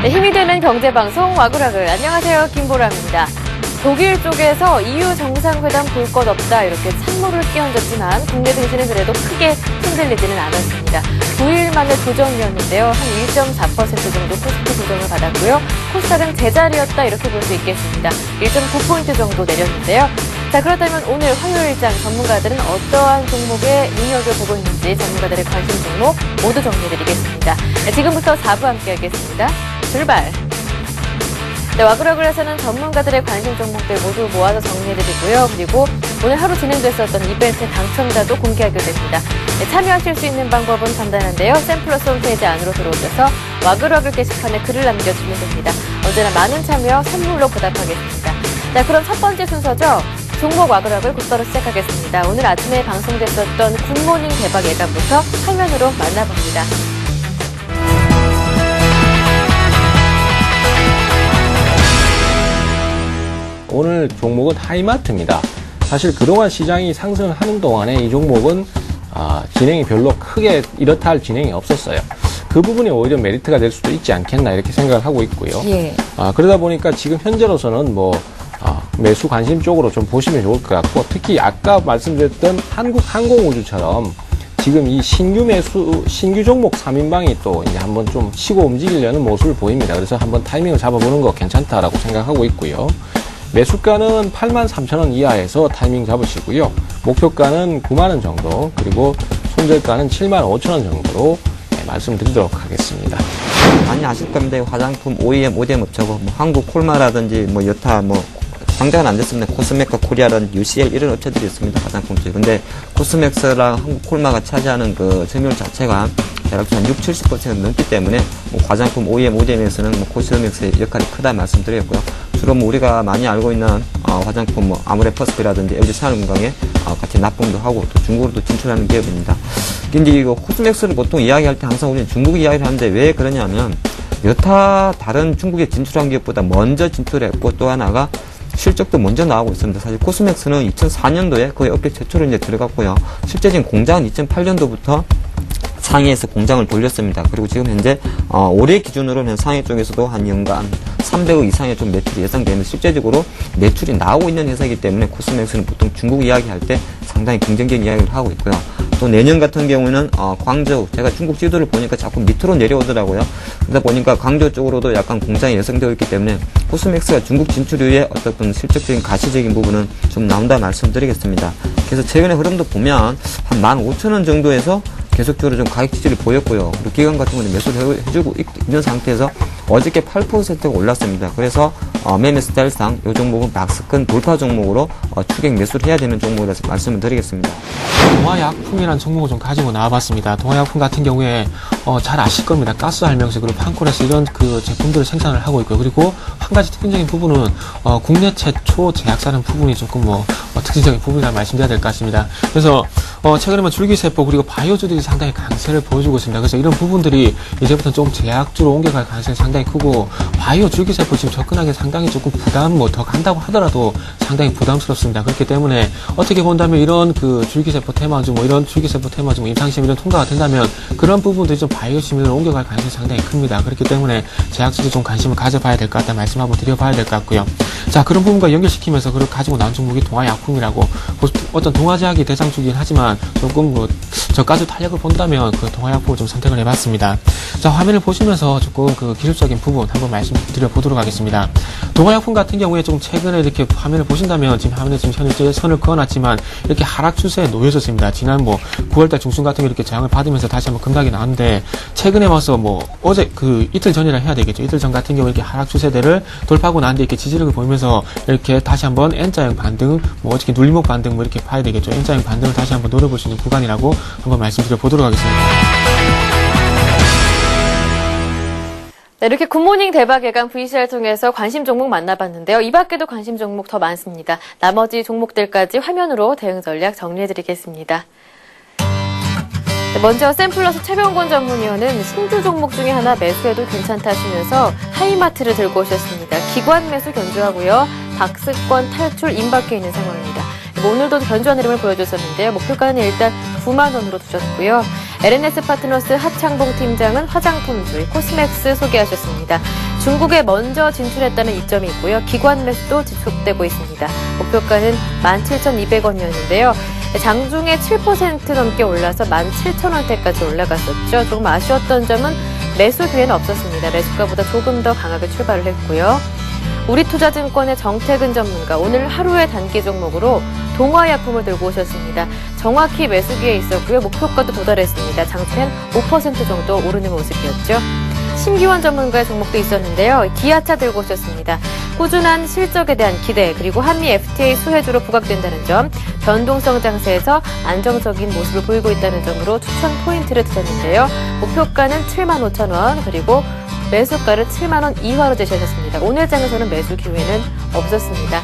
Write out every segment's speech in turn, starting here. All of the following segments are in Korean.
네, 힘이 되는 경제방송 와구라글. 안녕하세요. 김보람입니다. 독일 쪽에서 EU 정상회담 볼 것 없다 이렇게 찬물을 끼얹었지만 국내 증시는 그래도 크게 흔들리지는 않았습니다. 9일 만에 조정이었는데요. 한 1.4% 정도 코스피 조정을 받았고요. 코스닥은 제자리였다 이렇게 볼 수 있겠습니다. 1.9포인트 정도 내렸는데요. 자, 그렇다면 오늘 화요일장 전문가들은 어떠한 종목에 눈여겨보고 있는지 전문가들의 관심 종목 모두 정리해드리겠습니다. 네, 지금부터 4부 함께하겠습니다. 출발! 네, 와그라글에서는 전문가들의 관심 종목들 모두 모아서 정리해드리고요. 그리고 오늘 하루 진행됐었던 이벤트 당첨자도 공개하게 됩니다. 네, 참여하실 수 있는 방법은 간단한데요. 샘플러스 홈페이지 안으로 들어오셔서 와그라글 게시판에 글을 남겨주시면 됩니다. 언제나 많은 참여 선물로 보답하겠습니다. 자, 그럼 첫 번째 순서죠. 종목 와그라글 곧바로 시작하겠습니다. 오늘 아침에 방송됐었던 굿모닝 대박 예감부터 화면으로 만나봅니다. 오늘 종목은 하이마트입니다. 사실 그동안 시장이 상승을 하는 동안에 이 종목은 진행이 별로 크게 이렇다 할 진행이 없었어요. 그 부분이 오히려 메리트가 될 수도 있지 않겠나 이렇게 생각을 하고 있고요. 예. 그러다 보니까 지금 현재로서는 매수 관심 쪽으로 좀 보시면 좋을 것 같고, 특히 아까 말씀드렸던 한국항공우주처럼 지금 이 신규 종목 3인방이 또 이제 한번 좀 치고 움직이려는 모습을 보입니다. 그래서 한번 타이밍을 잡아보는 거 괜찮다라고 생각하고 있고요. 매수가는 83,000원 이하에서 타이밍 잡으시고요. 목표가는 90,000원 정도, 그리고 손절가는 75,000원 정도로 말씀드리도록 하겠습니다. 많이 아실 겁니다. 화장품 OEM, ODM 업체고, 한국콜마라든지, 여타, 상장은 안 됐습니다. 코스맥과 코리아라든지 UCL 이런 업체들이 있습니다. 화장품 쪽. 근데 코스맥스랑 한국콜마가 차지하는 그 점유율 자체가 대략 한 60-70% 넘기 때문에 화장품 OEM, ODM에서는 코스맥스의 역할이 크다 말씀드렸고요. 주로 우리가 많이 알고 있는 화장품 아모레퍼스피라든지 LG산업건강에 같이 납품도 하고 또 중국으로도 진출하는 기업입니다. 근데 이거 코스맥스를 보통 이야기할 때 항상 우리는 중국 이야기를 하는데 왜 그러냐면 여타 다른 중국에 진출한 기업보다 먼저 진출했고, 또 하나가 실적도 먼저 나오고 있습니다. 사실 코스맥스는 2004년도에 거의 업계 최초로 이제 들어갔고요. 실제적인 공장은 2008년도부터 상해에서 공장을 돌렸습니다. 그리고 지금 현재 올해 기준으로는 상해 쪽에서도 한 연간 300억 이상의 좀 매출이 예상되는, 실제적으로 매출이 나오고 있는 회사이기 때문에 코스맥스는 보통 중국 이야기할 때 상당히 긍정적인 이야기를 하고 있고요. 또 내년 같은 경우에는 광저우, 제가 중국 지도를 보니까 자꾸 밑으로 내려오더라고요. 그러다 보니까 광저우 쪽으로도 약간 공장이 예상되어 있기 때문에 코스맥스가 중국 진출 이후에 어떤 실적적인 가시적인 부분은 좀 나온다 말씀드리겠습니다. 그래서 최근의 흐름도 보면 한 15,000원 정도에서 계속적으로 좀 가격 지지를 보였고요. 그리고 기관 같은 경우는 매수를 해주고 있는 상태에서 어저께 8%가 올랐습니다. 그래서 매매 스타일상 이 종목은 박스권 돌파 종목으로 추격 매수를 해야 되는 종목이라서 말씀을 드리겠습니다. 동아약품이라는 종목을 좀 가지고 나와봤습니다. 동아약품 같은 경우에 잘 아실 겁니다. 가스 알명세 그리고 판콜에서 이런 그 제품들을 생산을 하고 있고요. 그리고 한 가지 특징적인 부분은 국내 최초 제약사는 부분이 조금 특징적인 부분이라 말씀드려야 될 것 같습니다. 그래서 최근에 줄기세포 그리고 바이오주들이 상당히 강세를 보여주고 있습니다. 그래서 이런 부분들이 이제부터 좀 제약주로 옮겨갈 가능성이 상당히 크고, 바이오 줄기세포 지금 접근하기 상당히 조금 부담 더 간다고 하더라도 상당히 부담스럽습니다. 그렇기 때문에 어떻게 본다면 이런 그 줄기세포 테마주 이런 줄기세포 테마주 임상시험 이런 통과가 된다면 그런 부분들이 좀 바이오 시민으로 옮겨갈 가능성이 상당히 큽니다. 그렇기 때문에 제약주도 좀 관심을 가져봐야 될 것 같다 말씀 한번 드려봐야 될 것 같고요. 자, 그런 부분과 연결시키면서 그걸 가지고 나온 종목이 동아약품이라고, 어떤 동아제약이 대장주긴 하지만 조금 저가주 탄력을 본다면 그 동아약품을 좀 선택을 해봤습니다. 자, 화면을 보시면서 조금 그 기술적인 부분 한번 말씀드려 보도록 하겠습니다. 동아약품 같은 경우에 좀 최근에 이렇게 화면을 보신다면 지금 화면에 지금 현재 선을 그어놨지만 이렇게 하락 추세에 놓여졌습니다. 지난 9월달 중순 같은 게 이렇게 저항을 받으면서 다시 한번 급락이 나왔는데, 최근에 와서 어제 이틀 전이라 해야 되겠죠. 이틀 전 같은 경우에 이렇게 하락 추세대를 돌파하고 난 뒤에 이렇게 지지력을 보이면서 이렇게 다시 한번 N자형 반등, 어저께 눌림목 반등 이렇게 봐야 되겠죠. N자형 반등을 다시 한번 노려볼 수 있는 구간이라고 한번 말씀드려 보도록 하겠습니다. 네, 이렇게 굿모닝 대박 예감 VCR 통해서 관심 종목 만나봤는데요. 이 밖에도 관심 종목 더 많습니다. 나머지 종목들까지 화면으로 대응 전략 정리해드리겠습니다. 네, 먼저 샘플러스 최병곤 전문위원은 신규 종목 중에 하나 매수해도 괜찮다 하시면서 하이마트를 들고 오셨습니다. 기관 매수 견주하고요. 박스권 탈출 임박해 있는 상황입니다. 오늘도 견주한 흐름을 보여줬었는데요. 목표가는 일단 90,000원으로 두셨고요. LNS 파트너스 하창봉 팀장은 화장품주의 코스맥스 소개하셨습니다. 중국에 먼저 진출했다는 이점이 있고요. 기관 매수도 지속되고 있습니다. 목표가는 17,200원이었는데요. 장중에 7% 넘게 올라서 17,000원대까지 올라갔었죠. 조금 아쉬웠던 점은 매수 기회는 없었습니다. 매수가보다 조금 더 강하게 출발을 했고요. 우리투자증권의 정태근 전문가 오늘 하루의 단기 종목으로 동화약품을 들고 오셨습니다. 정확히 매수 기회에 있었고요. 목표가도 도달했습니다. 장중엔 5% 정도 오르는 모습이었죠. 신기원 전문가의 종목도 있었는데요. 기아차 들고 오셨습니다. 꾸준한 실적에 대한 기대 그리고 한미 FTA 수혜주로 부각된다는 점, 변동성 장세에서 안정적인 모습을 보이고 있다는 점으로 추천 포인트를 드렸는데요. 목표가는 75,000원 그리고 매수가를 7만 원 이하로 제시하셨습니다. 오늘 장에서는 매수 기회는 없었습니다.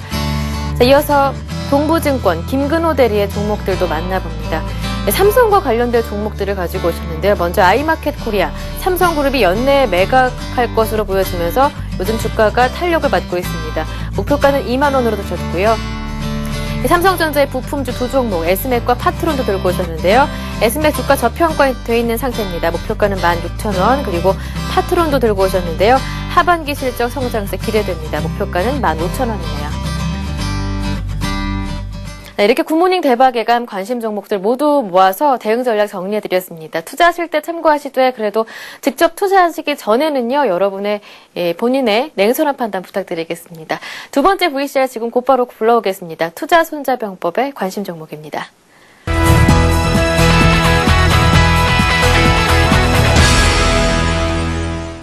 자, 이어서 동부증권 김근호 대리의 종목들도 만나봅니다. 삼성과 관련된 종목들을 가지고 오셨는데요. 먼저 아이마켓 코리아, 삼성그룹이 연내에 매각할 것으로 보여지면서 요즘 주가가 탄력을 받고 있습니다. 목표가는 2만 원으로 두셨고요. 삼성전자의 부품주 두 종목, S맥과 파트론도 들고 오셨는데요. S맥 주가 저평가되어 있는 상태입니다. 목표가는 16,000원, 그리고 파트론도 들고 오셨는데요. 하반기 실적 성장세 기대됩니다. 목표가는 15,000원이네요. 네, 이렇게 굿모닝 대박 예감 관심 종목들 모두 모아서 대응 전략 정리해드렸습니다. 투자하실 때 참고하시되 그래도 직접 투자하시기 전에는요. 여러분의 본인의 냉철한 판단 부탁드리겠습니다. 두 번째 VCR 지금 곧바로 불러오겠습니다. 투자 손자병법의 관심 종목입니다.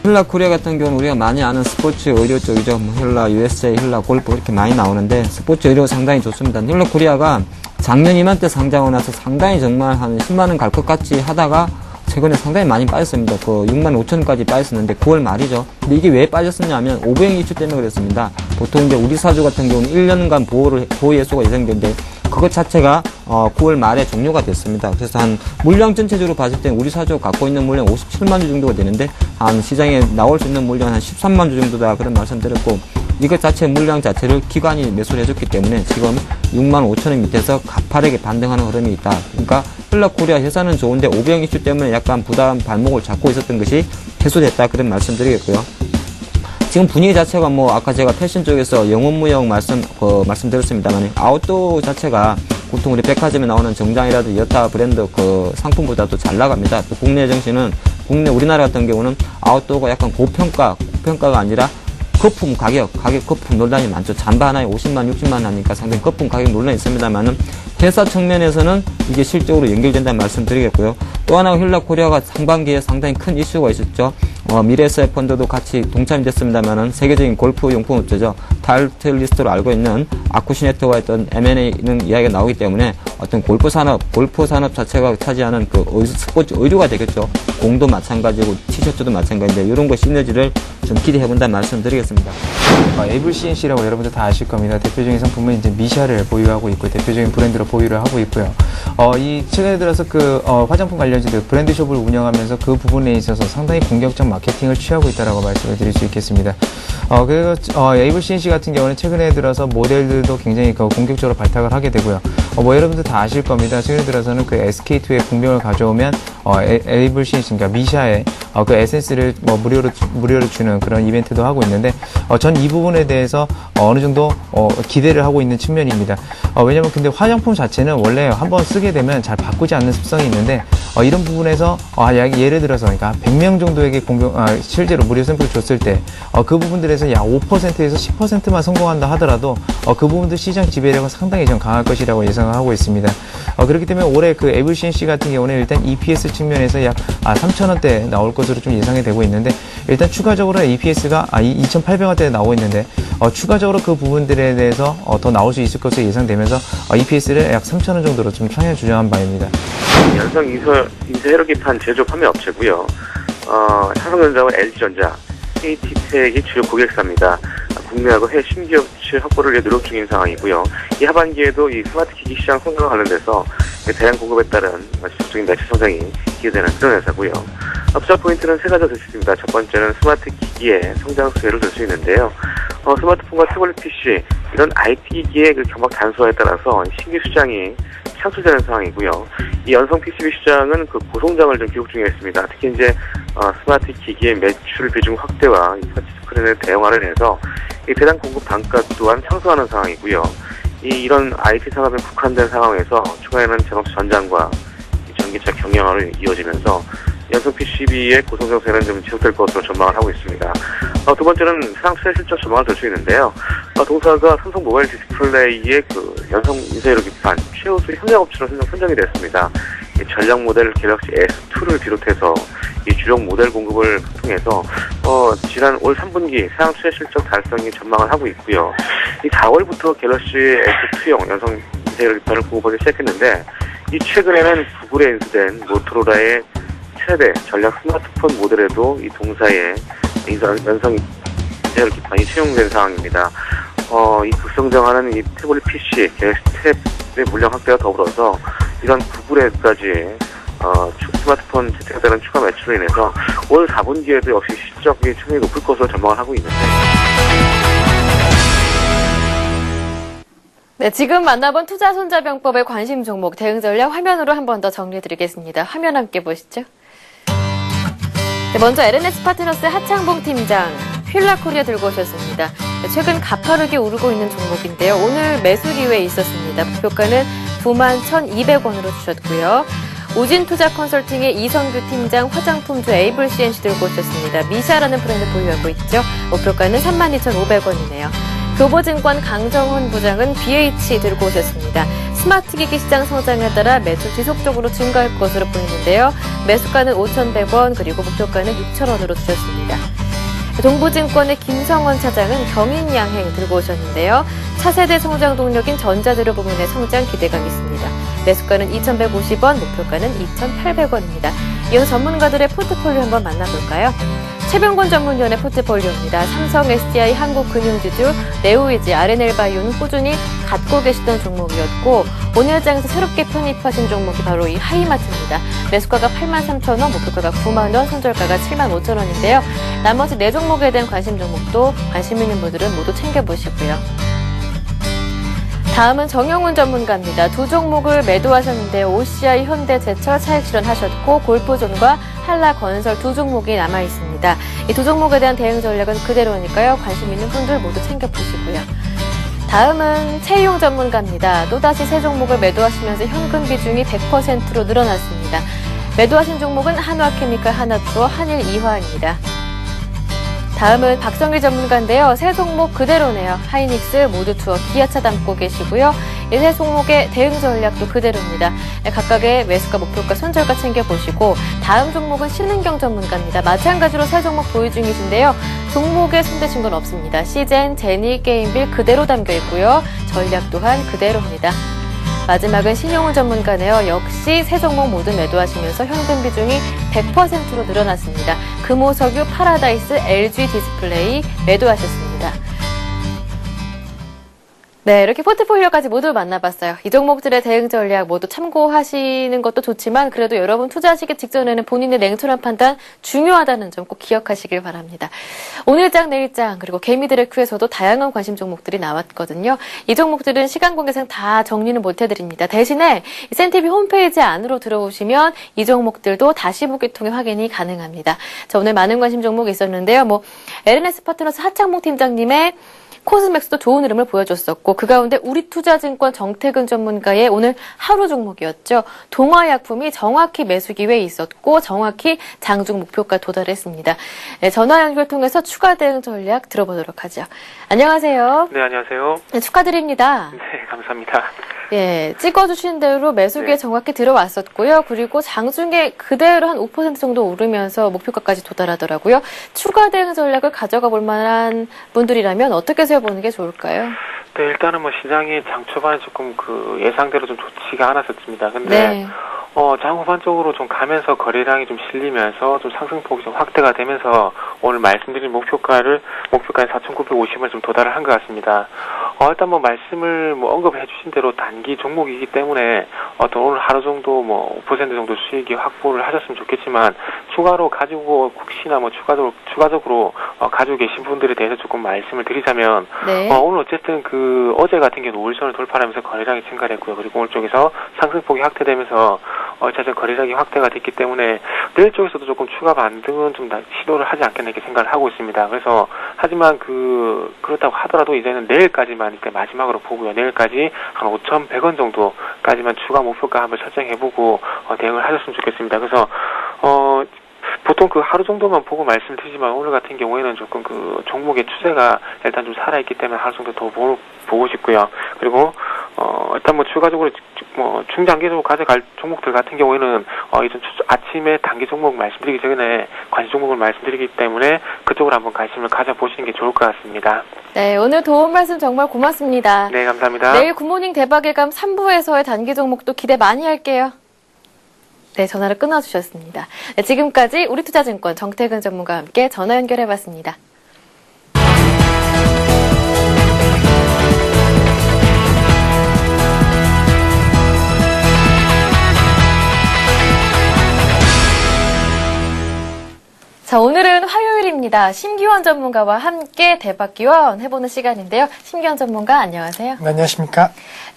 힐라 코리아 같은 경우는 우리가 많이 아는 스포츠 의료 쪽이죠. 뭐 힐라 USA, 힐라 골프 이렇게 많이 나오는데 스포츠 의료 상당히 좋습니다. 힐라 코리아가 작년 이맘때 상장하고 나서 상당히 정말 한 10만 원 갈 것 같이 하다가 최근에 상당히 많이 빠졌습니다. 그 6만 5천까지 빠졌었는데 9월 말이죠. 근데 이게 왜 빠졌었냐면 오병 이슈 때문에 그랬습니다. 보통 이제 우리 사주 같은 경우는 1년간 보호 예수가 예상되는데 그것 자체가 9월 말에 종료가 됐습니다. 그래서 한 물량 전체적으로 봤을 때 우리 사주가 갖고 있는 물량 57만 주 정도가 되는데 한 시장에 나올 수 있는 물량 한 13만 주 정도다 그런 말씀드렸고 이것 자체 물량 자체를 기관이 매수를 해줬기 때문에 지금 6만 5천 원 밑에서 가파르게 반등하는 흐름이 있다. 그러니까 힐라코리아 회사는 좋은데 오병 이슈 때문에 약간 부담 발목을 잡고 있었던 것이 해소됐다 그런 지금 분위기 자체가 뭐 아까 제가 패션 쪽에서 영업무역 말씀드렸습니다만 아웃도어 자체가 보통 우리 백화점에 나오는 정장이라든지 여타 브랜드 그 상품보다도 잘 나갑니다. 또 국내 정신은 우리나라 같은 경우는 아웃도어가 약간 고평가가 아니라 거품 가격 거품 논란이 많죠. 잠바 하나에 50만, 60만 하니까 상당히 거품 가격 논란이 있습니다만은 회사 측면에서는 이게 실적으로 연결된다는 말씀 드리겠고요. 또 하나 힐라코리아가 상반기에 상당히 큰 이슈가 있었죠. 미래에셋 펀드도 같이 동참이 됐습니다만은 세계적인 골프 용품 업체죠. 타일리스트로 알고 있는 아쿠시네트와 했던 M&A는 이야기가 나오기 때문에 어떤 골프 산업 자체가 차지하는 그 스포츠 의류가 되겠죠. 공도 마찬가지고 티셔츠도 마찬가지인데 이런 거 시너지를 좀 기대해본다는 말씀 드리겠습니다. 에이블 CNC라고 여러분들 다 아실 겁니다. 대표적인 상품은 이제 미샤를 보유하고 있고 대표적인 브랜드로 보유를 하고 있고요. 이 최근에 들어서 화장품 관련주들 브랜드숍을 운영하면서 그 부분에 있어서 상당히 공격적 마케팅을 취하고 있다라고 말씀을 드릴 수 있겠습니다. 그리고 에이블 CNC 같은 경우는 최근에 들어서 모델들도 굉장히 공격적으로 발탁을 하게 되고요. 여러분들 다 아실 겁니다. 최근에 들어서는 그 SK2의 공병을 가져오면 에이블 CNC, 그러니까 미샤의 그 에센스를 무료로 주는 그런 이벤트도 하고 있는데 전 이 부분에 대해서 어느 정도 기대를 하고 있는 측면입니다. 왜냐면 근데 화장품 자체는 원래 한번 쓰게 되면 잘 바꾸지 않는 습성이 있는데 이런 부분에서 예를 들어서 그러니까 100명 정도에게 실제로 무료 샘플을 줬을 때 그 부분들에서 약 5%에서 10%만 성공한다 하더라도 그 부분들 시장 지배력은 상당히 좀 강할 것이라고 예상을 하고 있습니다. 그렇기 때문에 올해 그 에이블 CNC 같은 경우는 일단 EPS 측면에서 약 3,000원대 나올 것으로 좀 예상이 되고 있는데 일단 추가적으로 EPS가 2,800원대에 나오고 있는데 추가적으로 그 부분들에 대해서 더 나올 수 있을 것으로 예상되면서 EPS를 약 3,000원 정도로 좀 상향 조정한 바입니다. 연성 인쇄회로기판 제조 판매 업체고요. 삼성전자와 LG전자, KT텍이 주요 고객사입니다. 국내하고 해외 신기업체 확보를 위해 노력 중인 상황이고요. 이 하반기에도 이 스마트 기기 시장 성장과 관련돼서 대량 공급에 따른 지속적인 매출 성장이 기대되는 그런 회사고요. 투자 포인트는 세 가지가 될 수 있습니다. 첫 번째는 스마트 기기의 성장 수혜를 들 수 있는데요. 스마트폰과 태블릿 PC 이런 IT 기기의 그 경박 단소화에 따라서 신규 시장이 창출되는 상황이고요. 이 연성 PCB 시장은 그 고성장을 좀 기록 중에 있습니다. 특히 이제 스마트 기기의 매출 비중 확대와 이 스마트 스크린을 대형화를 해서 이 배당 공급 단가 또한 상승하는 상황이고요. 이런 IT 산업에 국한된 상황에서 추가에는 자동차 전장과 전기차 경량화로 이어지면서 연성 PCB의 고성장세는 좀 지속될 것으로 전망을 하고 있습니다. 두 번째는 사상 최대 실적 전망을 들 수 있는데요. 동사가 삼성 모바일 디스플레이의 그 연성 인쇄로 기판 최우수 협력업체로 선정이 됐습니다. 이 전략 모델 갤럭시 S2를 비롯해서 이 주력 모델 공급을 통해서 지난 올 3분기 사상 최대 실적 달성이 전망을 하고 있고요. 이 4월부터 갤럭시 S2용 연성 인쇄로 기판을 공급하기 시작했는데 이 최근에는 구글에 인수된 모토로라의 최대 전략 스마트폰 모델에도 이 동사의 연성 인쇄로 기판이 채용된 상황입니다. 이 급성장하는 이 태블릿 PC, 갤럭시 탭의 물량 확대와 더불어서 이런 구글에까지 스마트폰 재택에 따른 추가 매출로 인해서 올 4분기에도 역시 실적이 충분히 높을 것으로 전망을 하고 있는데. 네, 지금 만나본 투자손자병법의 관심 종목 대응 전략 화면으로 한 번 더 정리해드리겠습니다. 화면 함께 보시죠. 네, 먼저 LNS 파트너스의 하창봉 팀장, 휠라코리아 들고 오셨습니다. 네, 최근 가파르게 오르고 있는 종목인데요. 오늘 매수 기회에 있었습니다. 목표가는 91,200원으로 주셨고요. 우진투자 컨설팅의 이성규 팀장, 화장품주 에이블 CNC 들고 오셨습니다. 미샤라는 브랜드 보유하고 있죠. 목표가는 32,500원이네요. 교보증권 강정훈 부장은 BH 들고 오셨습니다. 스마트기기 시장 성장에 따라 매출 지속적으로 증가할 것으로 보이는데요. 매수가는 5,100원 그리고 목표가는 6,000원으로 주셨습니다. 동부증권의 김성원 차장은 경인양행 들고 오셨는데요. 차세대 성장 동력인 전자재료 부문의 성장 기대감 있습니다. 매수가는 2,150원, 목표가는 2,800원입니다. 이어서 전문가들의 포트폴리오 한번 만나볼까요? 최병곤 전문위원의 포트폴리오입니다. 삼성, SDI, 한국금융지주, 네오이지, RNL바이오는 꾸준히 갖고 계시던 종목이었고 오늘 장에서 새롭게 편입하신 종목이 바로 이 하이마트입니다. 매수가가 83,000원, 목표가가 90,000원, 손절가가 75,000원인데요. 나머지 4종목에 대한 관심 종목도 관심 있는 분들은 모두 챙겨보시고요. 다음은 정영훈 전문가입니다. 2종목을 매도하셨는데 OCI, 현대제철 차익 실현하셨고 골프존과 한라건설 2종목이 남아있습니다. 이 2종목에 대한 대응 전략은 그대로니까요. 관심 있는 분들 모두 챙겨보시고요. 다음은 채용 전문가입니다. 또다시 3종목을 매도하시면서 현금 비중이 100%로 늘어났습니다. 매도하신 종목은 한화케미칼, 하나투어, 한일이화입니다. 다음은 박성일 전문가인데요. 3종목 그대로네요. 하이닉스, 모두투어, 기아차 담고 계시고요. 이 3종목의 대응 전략도 그대로입니다. 각각의 매수가, 목표가, 손절가 챙겨보시고 다음 종목은 신은경 전문가입니다. 마찬가지로 3종목 보유 중이신데요. 종목에 손대신 건 없습니다. 시젠, 제니, 게임빌 그대로 담겨 있고요. 전략 또한 그대로입니다. 마지막은 신용훈 전문가네요. 역시 3종목 모두 매도하시면서 현금 비중이 100%로 늘어났습니다. 금호석유, 파라다이스, LG 디스플레이 매도하셨습니다. 네, 이렇게 포트폴리오까지 모두 만나봤어요. 이 종목들의 대응 전략 모두 참고하시는 것도 좋지만 그래도 여러분 투자하시기 직전에는 본인의 냉철한 판단 중요하다는 점 꼭 기억하시길 바랍니다. 오늘 장, 내일 장, 그리고 개미들의 큐에서도 다양한 관심 종목들이 나왔거든요. 이 종목들은 시간 관계상 다 정리는 못해드립니다. 대신에 센티비 홈페이지 안으로 들어오시면 이 종목들도 다시 보기 통해 확인이 가능합니다. 자, 오늘 많은 관심 종목이 있었는데요. LNS 파트너스 하창봉 팀장님의 코스맥스도 좋은 흐름을 보여줬었고 그 가운데 우리투자증권 정태근 전문가의 오늘 하루 종목이었죠. 동화약품이 정확히 매수 기회에 있었고 정확히 장중 목표가 도달했습니다. 네, 전화 연결 통해서 추가 대응 전략 들어보도록 하죠. 안녕하세요. 네, 안녕하세요. 네, 축하드립니다. 네, 감사합니다. 예, 찍어주신 대로 매수기에 네. 정확히 들어왔었고요. 그리고 장중에 그대로 한 5% 정도 오르면서 목표가까지 도달하더라고요. 추가 대응 전략을 가져가 볼 만한 분들이라면 어떻게 세워보는 게 좋을까요? 네, 일단은 시장이 장 초반에 조금 예상대로 좀 좋지가 않았었습니다. 근데, 네. 장 후반적으로 좀 가면서 거래량이 좀 실리면서 좀 상승폭이 좀 확대가 되면서 오늘 말씀드린 목표가에 4,950원을 좀 도달을 한 것 같습니다. 일단 말씀을 언급해 주신 대로 단기 종목이기 때문에 오늘 하루 정도 5% 정도 수익이 확보를 하셨으면 좋겠지만 추가로 가지고 혹시나 추가적으로 가지고 계신 분들에 대해서 조금 말씀을 드리자면 네. 오늘 어쨌든 어제 같은 경우는 5일선을 돌파하면서 거래량이 증가했고요. 그리고 오늘 쪽에서 상승폭이 확대되면서 1차전 거래량이 확대가 됐기 때문에 내일 쪽에서도 조금 추가 반등은 좀 시도를 하지 않겠나 이렇게 생각을 하고 있습니다. 그래서 하지만 그렇다고 하더라도 이제는 내일까지만 이제 마지막으로 보고요. 내일까지 한 5,100원 정도까지만 추가 목표가 한번 설정해보고 대응을 하셨으면 좋겠습니다. 그래서 보통 하루 정도만 보고 말씀드리지만 오늘 같은 경우에는 조금 종목의 추세가 일단 좀 살아있기 때문에 하루 정도 더 보고 싶고요. 그리고 일단 추가적으로 중장기적으로 가져갈 종목들 같은 경우에는 이전 아침에 단기 종목 말씀드리기 전에 관심 종목을 말씀드리기 때문에 그쪽으로 한번 관심을 가져보시는 게 좋을 것 같습니다. 네, 오늘 도움 말씀 정말 고맙습니다. 네, 감사합니다. 내일 굿모닝 대박일감 3부에서의 단기 종목도 기대 많이 할게요. 네, 전화를 끊어주셨습니다. 네, 지금까지 우리투자증권 정태근 전문가와 함께 전화 연결해봤습니다. 자, 오늘은 화요일입니다. 심기원 전문가와 함께 대박기원 해보는 시간인데요. 심기원 전문가 안녕하세요. 네, 안녕하십니까.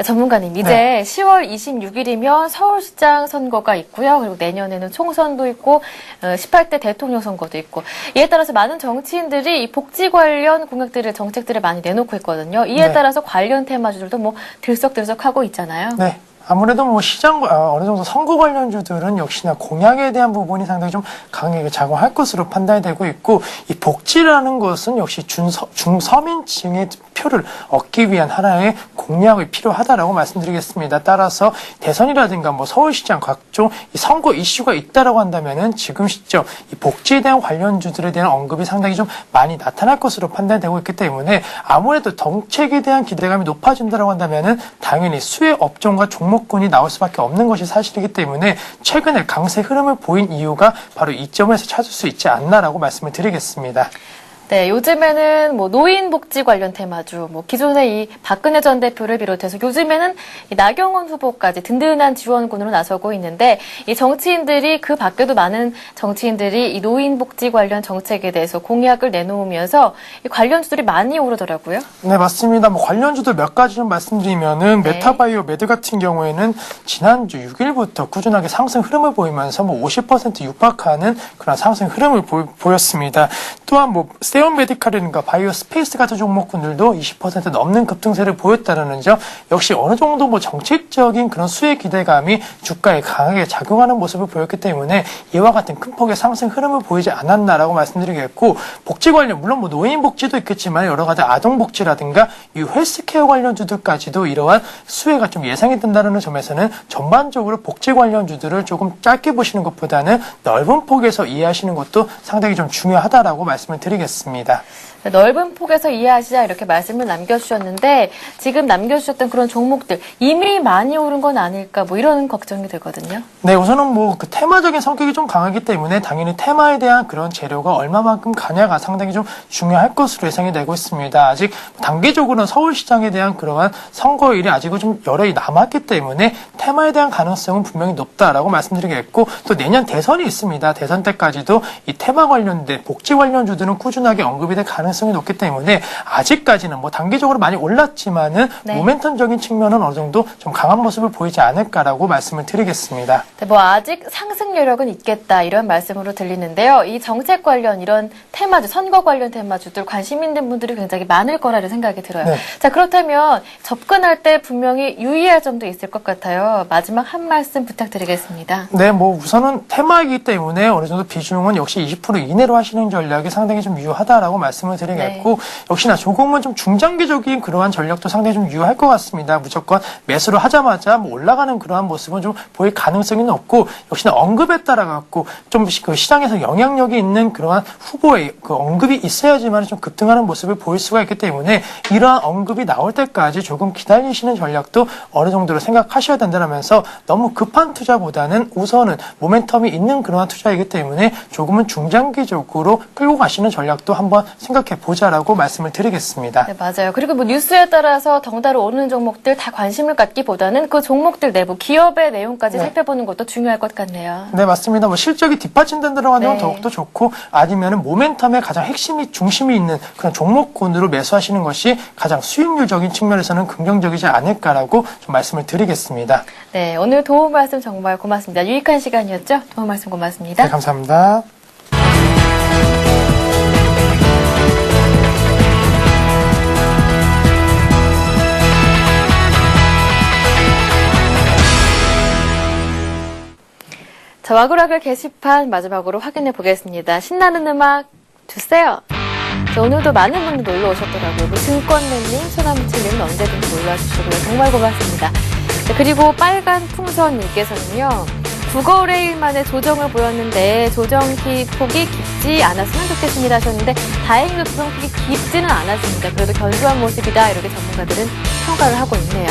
전문가님, 이제 10월 26일이면 서울시장 선거가 있고요. 그리고 내년에는 총선도 있고 18대 대통령 선거도 있고 이에 따라서 많은 정치인들이 이 복지 관련 공약들을 정책들을 많이 내놓고 있거든요. 이에 따라서 관련 테마주들도 들썩들썩하고 있잖아요. 네. 아무래도 시장, 어느 정도 선거 관련주들은 역시나 공약에 대한 부분이 상당히 좀 강하게 작용할 것으로 판단이 되고 있고, 이 복지라는 것은 역시 중서민층의 표를 얻기 위한 하나의 공약이 필요하다라고 말씀드리겠습니다. 따라서 대선이라든가 서울시장 각종 이 선거 이슈가 있다라고 한다면은 지금 시점 이 복지에 대한 관련주들에 대한 언급이 상당히 좀 많이 나타날 것으로 판단되고 있기 때문에 아무래도 정책에 대한 기대감이 높아진다라고 한다면은 당연히 수혜 업종과 종목군이 나올 수밖에 없는 것이 사실이기 때문에 최근에 강세 흐름을 보인 이유가 바로 이 점에서 찾을 수 있지 않나라고 말씀을 드리겠습니다. 네, 요즘에는 노인 복지 관련 테마주, 기존의 이 박근혜 전 대표를 비롯해서 요즘에는 이 나경원 후보까지 든든한 지원군으로 나서고 있는데 이 정치인들이 그 밖에도 많은 정치인들이 이 노인 복지 관련 정책에 대해서 공약을 내놓으면서 이 관련주들이 많이 오르더라고요. 네, 맞습니다. 관련주들 몇 가지 좀 말씀드리면은 메타바이오 메드 같은 경우에는 지난주 6일부터 꾸준하게 상승 흐름을 보이면서 50% 육박하는 그런 상승 흐름을 보였습니다. 또한 세온 메디칼이라든가 바이오 스페이스 같은 종목군들도 20% 넘는 급등세를 보였다는 점, 역시 어느 정도 정책적인 그런 수혜 기대감이 주가에 강하게 작용하는 모습을 보였기 때문에 이와 같은 큰 폭의 상승 흐름을 보이지 않았나라고 말씀드리겠고, 복지 관련 물론 노인 복지도 있겠지만 여러 가지 아동 복지라든가 이 헬스케어 관련주들까지도 이러한 수혜가 좀 예상이 된다는 점에서는 전반적으로 복지 관련주들을 조금 짧게 보시는 것보다는 넓은 폭에서 이해하시는 것도 상당히 좀 중요하다라고 말씀을 드리겠습니다. 넓은 폭에서 이해하시자 이렇게 말씀을 남겨주셨는데 지금 남겨주셨던 그런 종목들 이미 많이 오른 건 아닐까 이런 걱정이 되거든요. 네, 우선은 그 테마적인 성격이 좀 강하기 때문에 당연히 테마에 대한 그런 재료가 얼마만큼 가냐가 상당히 좀 중요할 것으로 예상이 되고 있습니다. 아직 단기적으로는 서울시장에 대한 그러한 선거일이 아직은 좀 여러이 남았기 때문에 테마에 대한 가능성은 분명히 높다라고 말씀드리겠고, 또 내년 대선이 있습니다. 대선 때까지도 이 테마 관련된 복지 관련주들은 꾸준하게 언급이 될 가능성이 높기 때문에 아직까지는 단기적으로 많이 올랐지만은 모멘텀적인 측면은 어느 정도 좀 강한 모습을 보이지 않을까라고 말씀을 드리겠습니다. 네, 아직 상승 여력은 있겠다 이런 말씀으로 들리는데요. 이 정책 관련 이런 테마주, 선거 관련 테마주들 관심 있는 분들이 굉장히 많을 거라는 생각이 들어요. 네. 자, 그렇다면 접근할 때 분명히 유의할 점도 있을 것 같아요. 마지막 한 말씀 부탁드리겠습니다. 네, 우선은 테마이기 때문에 어느 정도 비중은 역시 20% 이내로 하시는 전략이 상당히 좀 유효하다라고 말씀을 드리겠고, 역시나 조금은 좀 중장기적인 그러한 전략도 상당히 좀 유효할 것 같습니다. 무조건 매수를 하자마자 올라가는 그러한 모습은 좀 보일 가능성이 높고, 역시나 언급에 따라 갖고 좀 그 시장에서 영향력이 있는 그러한 후보의 그 언급이 있어야지만 좀 급등하는 모습을 보일 수가 있기 때문에 이러한 언급이 나올 때까지 조금 기다리시는 전략도 어느 정도로 생각하셔야 된다면서 너무 급한 투자보다는 우선은 모멘텀이 있는 그러한 투자이기 때문에 조금은 중장기적으로 끌고 가는 가시는 전략도 한번 생각해 보자라고 말씀을 드리겠습니다. 네, 맞아요. 그리고 뭐 뉴스에 따라서 덩달아 오르는 종목들 다 관심을 갖기보다는 그 종목들 내부 기업의 내용까지 네. 살펴보는 것도 중요할 것 같네요. 네, 맞습니다. 뭐 실적이 뒷받침된 들어가면 네. 더욱더 좋고 아니면은 모멘텀의 가장 핵심이 중심이 있는 그런 종목군으로 매수하시는 것이 가장 수익률적인 측면에서는 긍정적이지 않을까라고 좀 말씀을 드리겠습니다. 네, 오늘 도움 말씀 정말 고맙습니다. 유익한 시간이었죠? 도움 말씀 고맙습니다. 네, 감사합니다. 자, 와글와글 게시판 마지막으로 확인해 보겠습니다. 신나는 음악 주세요. 자, 오늘도 많은 분들 놀러 오셨더라고요. 뭐 증권맨님, 소나무칠님 언제든지 놀러 주시고요. 정말 고맙습니다. 자, 그리고 빨간 풍선님께서는요. 9거래일 만에 조정을 보였는데 조정기 폭이 깊지 않았으면 좋겠습니다 하셨는데 다행히도 조정폭이 깊지는 않았습니다. 그래도 견조한 모습이다 이렇게 전문가들은 평가를 하고 있네요.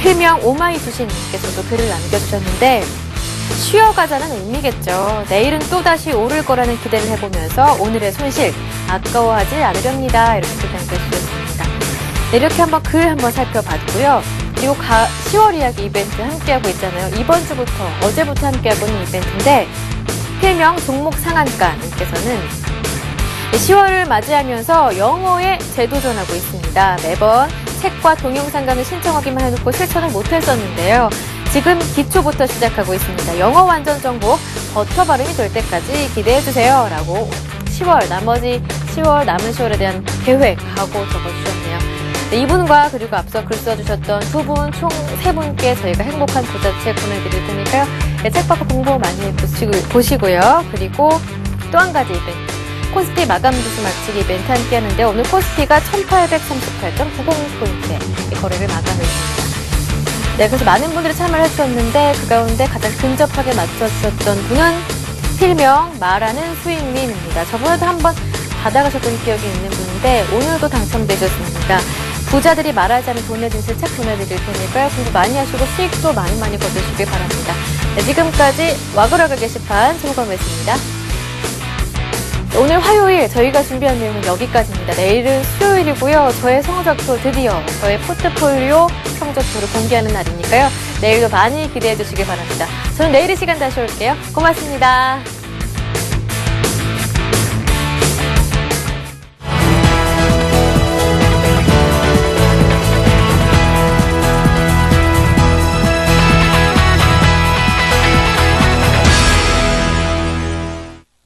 필명 오마이 주신님께서도 글을 남겨주셨는데 쉬어가자는 의미겠죠. 내일은 또다시 오를 거라는 기대를 해보면서 오늘의 손실 아까워하지 않으렵니다. 이렇게 글 남겨주셨습니다. 네, 이렇게 한번 글 한번 살펴봤고요. 그리고 10월 이야기 이벤트 함께하고 있잖아요. 이번 주부터 어제부터 함께하고 있는 이벤트인데 필명 종목 상한가님께서는 10월을 맞이하면서 영어에 재도전하고 있습니다. 매번 책과 동영상관을 신청하기만 해놓고 실천을 못했었는데요. 지금 기초부터 시작하고 있습니다. 영어 완전 정복 버터 발음이 될 때까지 기대해주세요. 라고 10월 남은 10월에 대한 계획, 각오 적어주셨네요. 네, 이분과 그리고 앞서 글 써주셨던 두 분, 총 세 분께 저희가 행복한 부자책 보내드릴 테니까요. 네, 책 받고 공부 많이 보시고요. 그리고 또 한 가지 이벤트. 코스피 마감 지수 맞추기 이벤트 함께 하는데 오늘 코스피가 1838.90포인트의 거래를 마감했습니다. 네, 그래서 많은 분들이 참여를 해주셨는데 그 가운데 가장 근접하게 맞춰주셨던 분은 필명 마라는 수익님입니다. 저번에도 한번 받아가셨던 기억이 있는 분인데 오늘도 당첨되셨습니다. 부자들이 말하지 않은 돈의 진실 책 보내드릴 테니까요. 공부 많이 하시고 수익도 많이 거두시길 바랍니다. 네, 지금까지 와글와글 게시판 송검했습니다. 오늘 화요일 저희가 준비한 내용은 여기까지입니다. 내일은 수요일이고요. 저의 성적표 드디어 저의 포트폴리오 성적표를 공개하는 날이니까요. 내일도 많이 기대해 주시길 바랍니다. 저는 내일 이 시간 다시 올게요. 고맙습니다.